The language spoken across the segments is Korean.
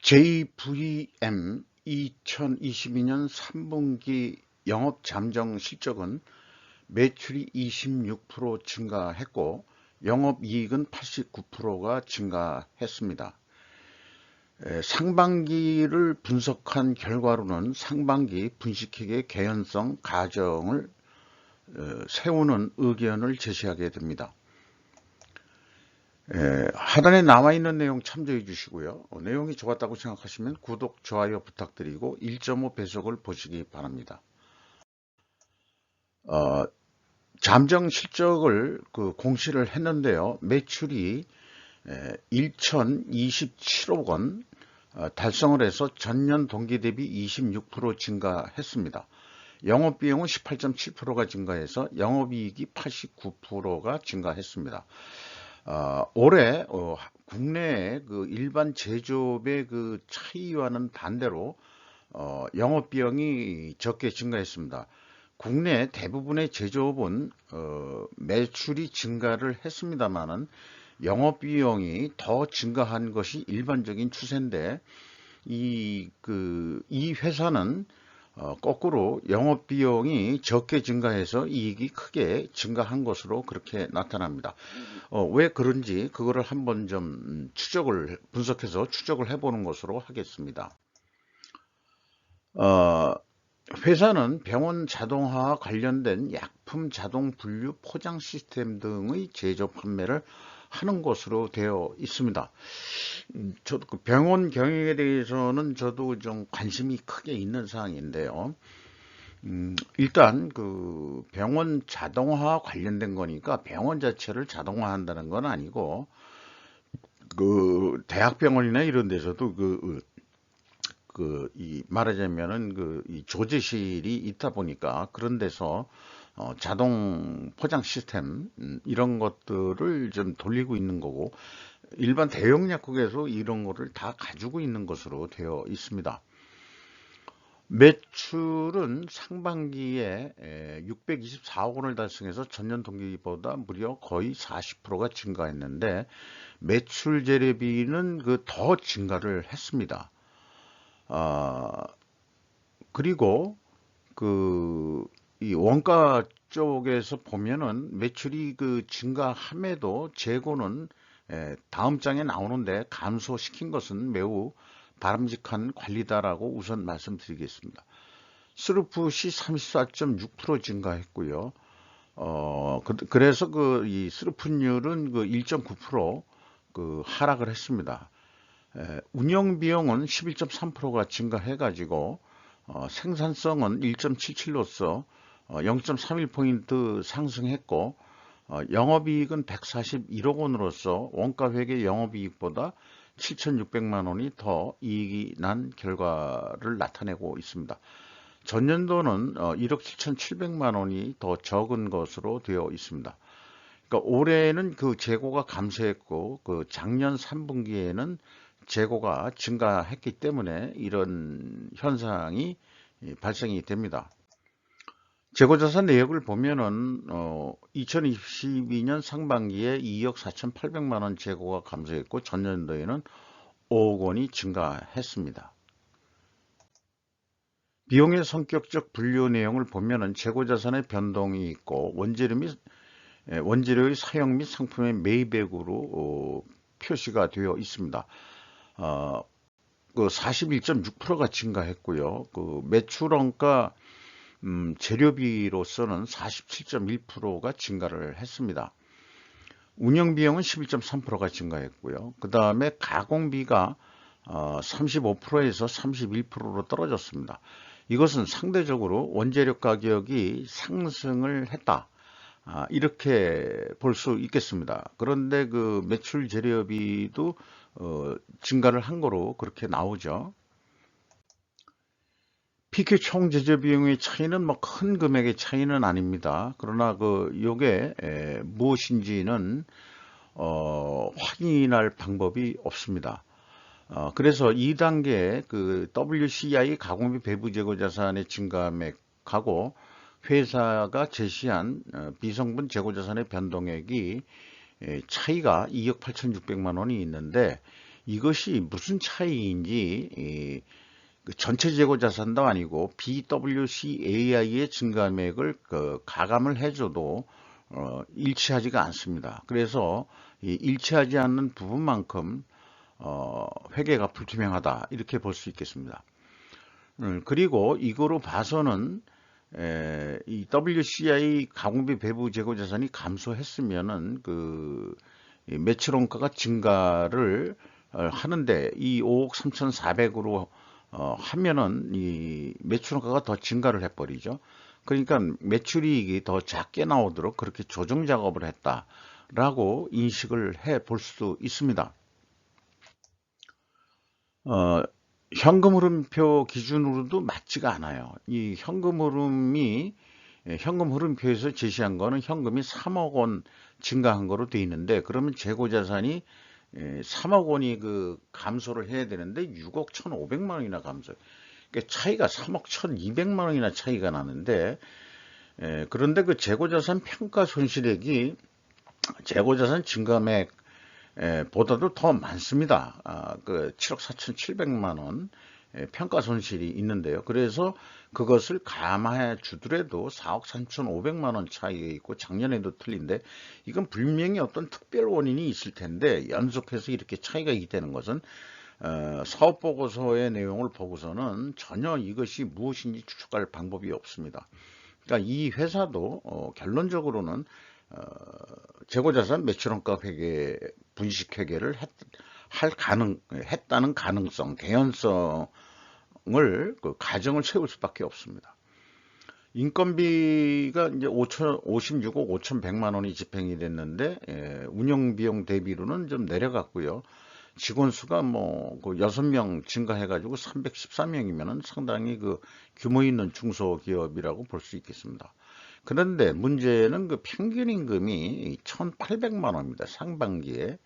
JVM 2022년 3분기 영업 잠정 실적은 매출이 26% 증가했고 영업이익은 89%가 증가했습니다. 상반기를 분석한 결과로는 상반기 분식회계 개연성 가정을 세우는 의견을 제시하게 됩니다. 하단에 나와 있는 내용 참조해 주시고요. 내용이 좋았다고 생각하시면 구독, 좋아요 부탁드리고 1.5배속을 보시기 바랍니다. 잠정 실적을 공시를 했는데요. 매출이 1,027억 원 달성을 해서 전년 동기 대비 26% 증가했습니다. 영업비용은 18.7%가 증가해서 영업이익이 89%가 증가했습니다. 올해 국내의 일반 제조업의 차이와는 반대로 영업비용이 적게 증가했습니다. 국내 대부분의 제조업은 매출이 증가를 했습니다만은 영업비용이 더 증가한 것이 일반적인 추세인데 이 회사는 거꾸로 영업비용이 적게 증가해서 이익이 크게 증가한 것으로 그렇게 나타납니다. 왜 그런지 그거를 한번 좀 분석해서 추적을 해보는 것으로 하겠습니다. 회사는 병원 자동화와 관련된 약품 자동 분류 포장 시스템 등의 제조 판매를 하는 것으로 되어 있습니다. 저도 병원 경영에 대해서는 저도 좀 관심이 크게 있는 사항인데요. 일단 병원 자동화 관련된 거니까 병원 자체를 자동화한다는 건 아니고 대학병원이나 이런 데서도 말하자면은 이 조제실이 있다 보니까 그런 데서 자동 포장 시스템 이런 것들을 좀 돌리고 있는 거고 일반 대형 약국에서 이런 거를 다 가지고 있는 것으로 되어 있습니다. 매출은 상반기에 624억 원을 달성해서 전년 동기보다 무려 거의 40%가 증가했는데 매출 재료비는 더 증가를 했습니다. 그리고 이 원가 쪽에서 보면은 매출이 증가함에도 재고는 다음 장에 나오는데 감소시킨 것은 매우 바람직한 관리다라고 우선 말씀드리겠습니다. 스루풋이 34.6% 증가했고요. 그래서 이 스루풋률은 1.9% 하락을 했습니다. 운영비용은 11.3%가 증가해가지고 생산성은 1.77로서 0.31포인트 상승했고 영업이익은 141억 원으로서 원가회계 영업이익보다 7,600만 원이 더 이익이 난 결과를 나타내고 있습니다. 전년도는 1억 7,700만 원이 더 적은 것으로 되어 있습니다. 그러니까 올해는 재고가 감소했고 작년 3분기에는 재고가 증가했기 때문에 이런 현상이 발생이 됩니다. 재고자산 내역을 보면은 2022년 상반기에 2억 4,800만 원 재고가 감소했고 전년도에는 5억 원이 증가했습니다. 비용의 성격적 분류 내용을 보면은 재고자산의 변동이 있고 원재료의 사용 및 상품의 매입액으로 표시가 되어 있습니다. 41.6%가 증가했고요. 매출원가 재료비로서는 47.1%가 증가를 했습니다. 운영비용은 11.3%가 증가했고요. 그 다음에 가공비가 35%에서 31%로 떨어졌습니다. 이것은 상대적으로 원재료 가격이 상승을 했다. 이렇게 볼 수 있겠습니다. 그런데 매출 재료비도 증가를 한 거로 그렇게 나오죠. PQ 총 제조 비용의 차이는 큰 금액의 차이는 아닙니다. 그러나 요게 무엇인지는 확인할 방법이 없습니다. 그래서 2단계 WCI 가공비 배부 재고 자산의 증가액하고 회사가 제시한 비성분 재고자산의 변동액이 차이가 2억 8,600만 원이 있는데 이것이 무슨 차이인지 그 전체 재고 자산도 아니고 BWCAI의 증가액을 가감을 해줘도 일치하지가 않습니다. 그래서 이 일치하지 않는 부분만큼 회계가 불투명하다 이렇게 볼 수 있겠습니다. 그리고 이거로 봐서는 이 WCI 가공비 배부 재고 자산이 감소했으면은 그 매출 원가가 증가를 하는데 이 5억 3,400으로 하면은 이 매출 원가가 더 증가를 해버리죠. 그러니까 매출이익이 더 작게 나오도록 그렇게 조정 작업을 했다라고 인식을 해 볼 수 있습니다. 현금 흐름표 기준으로도 맞지가 않아요. 이 현금 흐름이 현금 흐름표에서 제시한 거는 현금이 3억 원 증가한 거로 돼 있는데 그러면 재고 자산이 3억 원이 그 감소를 해야 되는데 6억 1,500만 원이나 감소. 그러니까 차이가 3억 1,200만 원이나 차이가 나는데 그런데 그 재고 자산 평가 손실액이 재고 자산 증가액 보다도 더 많습니다. 그 7억 4,700만 원 평가 손실이 있는데요. 그래서 그것을 감안해 주더라도 4억 3,500만 원 차이가 있고 작년에도 틀린데 이건 분명히 어떤 특별 원인이 있을 텐데 연속해서 이렇게 차이가 있다는 것은 사업보고서의 내용을 보고서는 전혀 이것이 무엇인지 추측할 방법이 없습니다. 그러니까 이 회사도 결론적으로는 재고자산 매출원가 회계 분식 회계를 했다는 가능성, 개연성을 그 가정을 세울 수밖에 없습니다. 인건비가 이제 56억 5,100만 원이 집행이 됐는데 운영비용 대비로는 좀 내려갔고요. 직원 수가 뭐 6명 증가해가지고 314명이면은 상당히 그 규모 있는 중소기업이라고 볼 수 있겠습니다. 그런데 문제는 그 평균 임금이 1,800만 원입니다. 상반기에.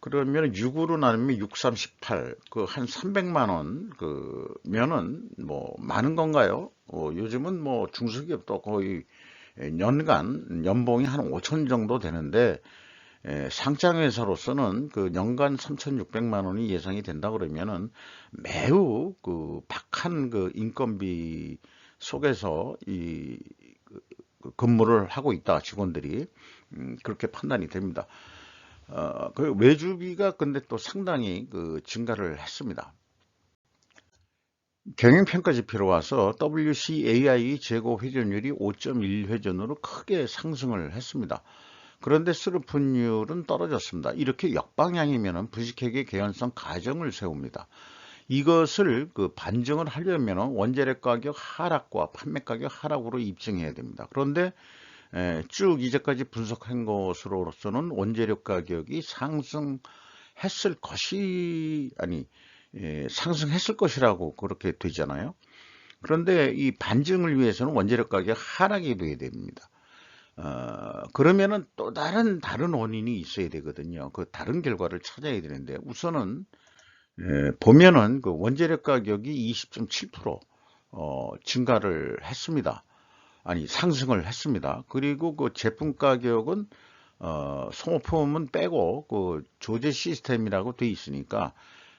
그러면 6으로 나누면 6, 38, 그 한 300만 원, 그면은 뭐 많은 건가요? 요즘은 뭐 중소기업도 거의 연간 연봉이 한 5천 정도 되는데 상장회사로서는 그 연간 3,600만 원이 예상이 된다 그러면은 매우 그 박한 그 인건비 속에서 근무를 하고 있다 직원들이 그렇게 판단이 됩니다. 그 외주비가 근데 또 상당히 그 증가를 했습니다. 경영평가 지표로 와서 WCAI 재고 회전율이 5.1회전으로 크게 상승을 했습니다. 그런데 수르푼율은 떨어졌습니다. 이렇게 역방향이면 부식회계 개연성 가정을 세웁니다. 이것을 그 반증을 하려면 원재료 가격 하락과 판매 가격 하락으로 입증해야 됩니다. 그런데 쭉 이제까지 분석한 것으로서는 원재료 가격이 상승했을 것이 아니 상승했을 것이라고 그렇게 되잖아요. 그런데 이 반증을 위해서는 원재료 가격 하락이 돼야 됩니다. 그러면은 또 다른 원인이 있어야 되거든요. 그 다른 결과를 찾아야 되는데 우선은 보면은 그 원재료 가격이 20.7% 증가를 했습니다. 아니 상승을 했습니다. 그리고 그 제품 가격은 소모품은 빼고 그 조제 시스템이라고 돼 있으니까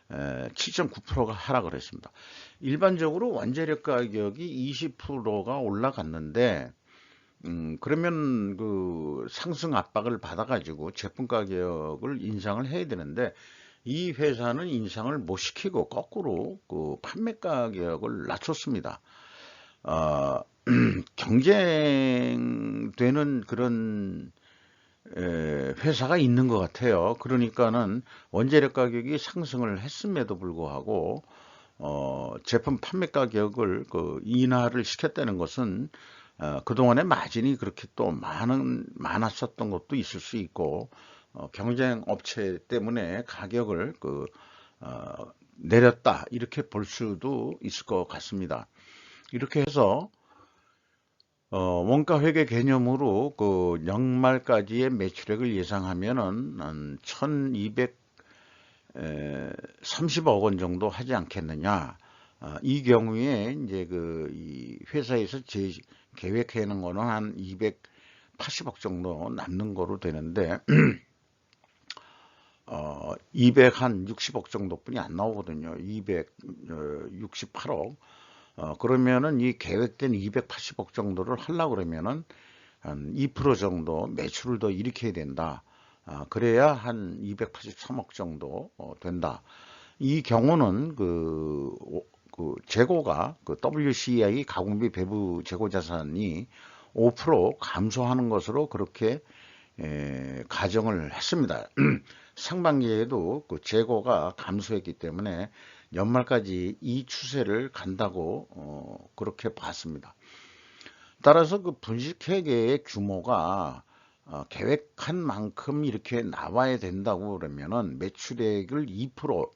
7.9%가 하락을 했습니다. 일반적으로 원재료 가격이 20%가 올라갔는데 그러면 그 상승 압박을 받아가지고 제품 가격을 인상을 해야 되는데 이 회사는 인상을 못 시키고 거꾸로 그 판매 가격을 낮췄습니다. 어, 경쟁되는 그런 회사가 있는 것 같아요. 그러니까는 원재료 가격이 상승을 했음에도 불구하고 제품 판매 가격을 그 인하를 시켰다는 것은 그동안에 마진이 그렇게 또 많았었던 것도 있을 수 있고 경쟁 업체 때문에 가격을 내렸다 이렇게 볼 수도 있을 것 같습니다. 이렇게 해서 원가 회계 개념으로 그 연말까지의 매출액을 예상하면은 한 1,230억 원 정도 하지 않겠느냐. 이 경우에 이제 이 회사에서 계획해 놓은 거는 한 280억 정도 남는 거로 되는데 260억 정도뿐이 안 나오거든요. 268억. 그러면은 이 계획된 280억 정도를 하려고 그러면은 한 2% 정도 매출을 더 일으켜야 된다. 그래야 한 283억 정도 된다. 이 경우는 그 재고가 그 WCI 가공비 배부 재고 자산이 5% 감소하는 것으로 그렇게 가정을 했습니다. 상반기에도 그 재고가 감소했기 때문에 연말까지 이 추세를 간다고 그렇게 봤습니다. 따라서 그 분식회계의 규모가 계획한 만큼 이렇게 나와야 된다고 그러면은 매출액을 2%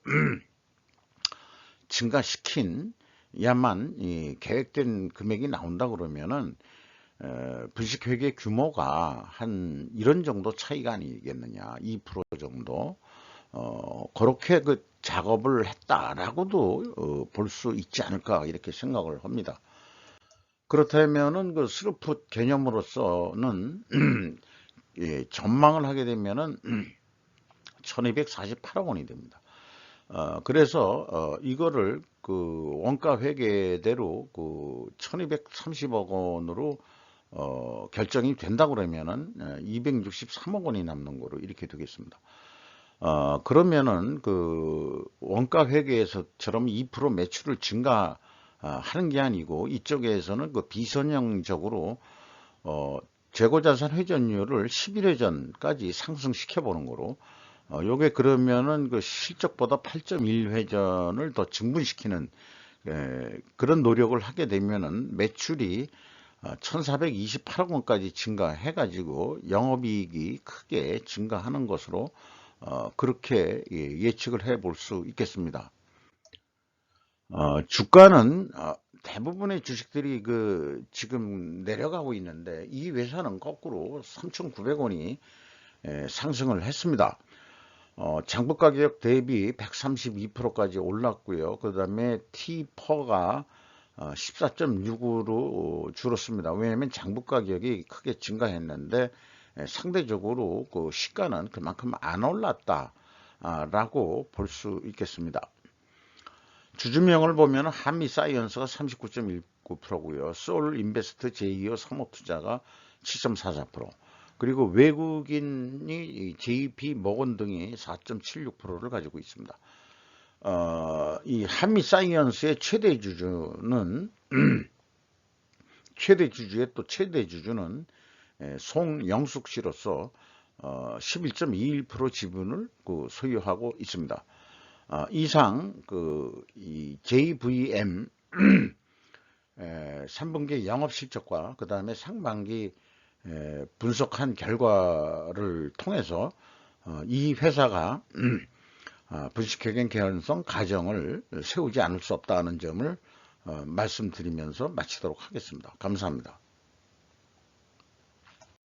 증가시킨 야만 이 계획된 금액이 나온다 그러면은 분식회계 규모가 한 이런 정도 차이가 아니겠느냐, 2% 정도. 그렇게 그 작업을 했다라고도 볼 수 있지 않을까 이렇게 생각을 합니다. 그렇다면은 그 스루풋 개념으로서는 예, 전망을 하게 되면은 1248억 원이 됩니다. 그래서 이거를 그 원가 회계대로 그 1230억 원으로 결정이 된다 그러면은 263억 원이 남는 거로 이렇게 되겠습니다. 그러면은 그 원가 회계에서처럼 2% 매출을 증가하는 게 아니고 이쪽에서는 그 비선형적으로 재고자산 회전율을 11회전까지 상승시켜 보는 거로 요게 그러면은 그 실적보다 8.1회전을 더 증분시키는 그런 노력을 하게 되면은 매출이 1428억 원까지 증가해 가지고 영업이익이 크게 증가하는 것으로 그렇게 예측을 해 볼 수 있겠습니다. 주가는 대부분의 주식들이 그 지금 내려가고 있는데 이 회사는 거꾸로 3,900원이 상승을 했습니다. 장부 가격 대비 132%까지 올랐고요. 그 다음에 T퍼가 14.6으로 줄었습니다. 왜냐하면 장부 가격이 크게 증가했는데 상대적으로 그 시가는 그만큼 안 올랐다 라고 볼 수 있겠습니다. 주주명을 보면 한미사이언스가 39.19%고요. 소울인베스트 제2호 사모투자가 7.44%, 그리고 외국인이 JP 모건 등이 4.76%를 가지고 있습니다. 이 한미사이언스의 최대 주주는 최대 주주의 또 최대 주주는 송영숙 씨로서 11.21% 지분을 소유하고 있습니다. 이상 이 JVM 3분기 영업실적과 그 다음에 상반기 분석한 결과를 통해서 이 회사가 분식회계 개연성 가정을 세우지 않을 수 없다는 점을 말씀드리면서 마치도록 하겠습니다. 감사합니다.